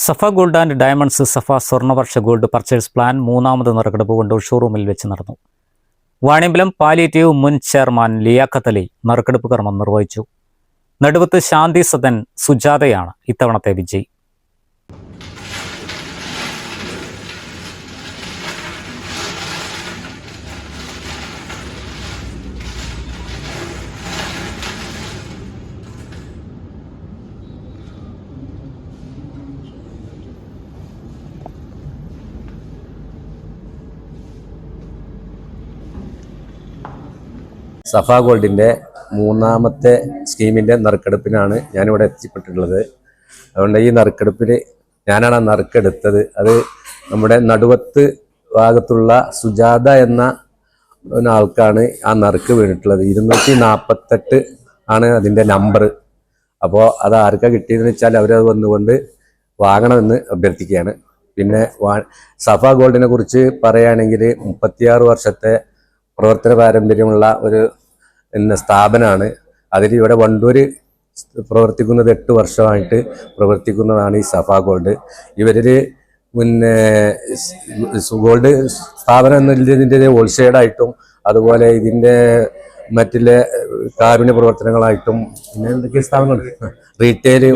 Safa gold and diamonds Safa Swarnavarsha gold purchase plan മൂന്നാമത് നറുക്കെടുപ്പ് വണ്ടൂർ ഷോറൂമിൽ വെച്ച് നടന്നു. വാണിയമ്പലം പാലിയേറ്റീവ് മുൻ ചെയർമാൻ ലിയാഖത്ത് അലി നറുക്കെടുപ്പ് കർമ്മം നിർവഹിച്ചു. നടുവത്ത് ശാന്തി സദൻ സുജാതയാണ് ഇത്തവണത്തെ വിജയി. സഫ ഗോൾഡിൻ്റെ മൂന്നാമത്തെ സ്കീമിൻ്റെ നറുക്കെടുപ്പിനാണ് ഞാനിവിടെ എത്തിപ്പെട്ടിട്ടുള്ളത്. അതുകൊണ്ട് ഈ നറുക്കെടുപ്പിൽ ഞാനാണ് ആ നറുക്കെടുത്തത്. അത് നമ്മുടെ നടുവത്ത് ഭാഗത്തുള്ള സുജാത എന്ന ആൾക്കാണ് ആ നറുക്ക് വീണിട്ടുള്ളത്. 248 ആണ് അതിൻ്റെ നമ്പർ. അപ്പോൾ അത് ആർക്കാണ് കിട്ടിയതെന്ന് വെച്ചാൽ അവരത് വന്നുകൊണ്ട് വാങ്ങണമെന്ന് അഭ്യർത്ഥിക്കുകയാണ്. പിന്നെ സഫ ഗോൾഡിനെ കുറിച്ച് പറയുകയാണെങ്കിൽ 36 വർഷത്തെ പ്രവർത്തന പാരമ്പര്യമുള്ള ഒരു സ്ഥാപനമാണ്. അതിൽ ഇവിടെ വണ്ടൂർ പ്രവർത്തിക്കുന്നത് 8 വർഷമായിട്ട് പ്രവർത്തിക്കുന്നതാണ് ഈ സഫ ഗോൾഡ്. ഇവരിൽ പിന്നെ ഗോൾഡ് സ്ഥാപനം എന്നതിൻ്റെ ഹോൾസെയിലായിട്ടും അതുപോലെ ഇതിൻ്റെ മറ്റുള്ള കാരുണ്യ പ്രവർത്തനങ്ങളായിട്ടും പിന്നെ എന്തൊക്കെ സ്ഥാപനങ്ങൾ, റീറ്റെയിൽ,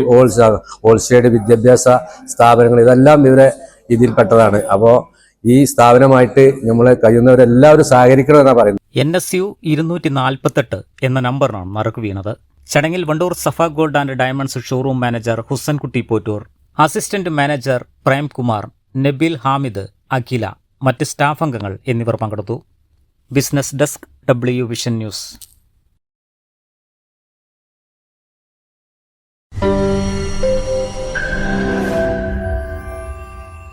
ഹോൾസെയിൽ, വിദ്യാഭ്യാസ സ്ഥാപനങ്ങൾ, ഇതെല്ലാം ഇവരെ ഇതിൽപ്പെട്ടതാണ്. അപ്പോൾ ഈ സ്ഥാപനമായിട്ട് നമ്മൾ കഴിയുന്നവരെല്ലാവരും സഹകരിക്കണമെന്നാണ് പറയുന്നത്. NSU 248 എന്ന നമ്പറിനാണ് നറുക്ക് വീണത്. ചടങ്ങിൽ Wandoor Safa gold and diamonds showroom manager Husankutty Pottoor, assistant manager Premkumar, Nabeel Hamid, Akhila, മറ്റ് സ്റ്റാഫ് അംഗങ്ങൾ എന്നിവർ പങ്കെടുത്തു. Business desk, W vision news.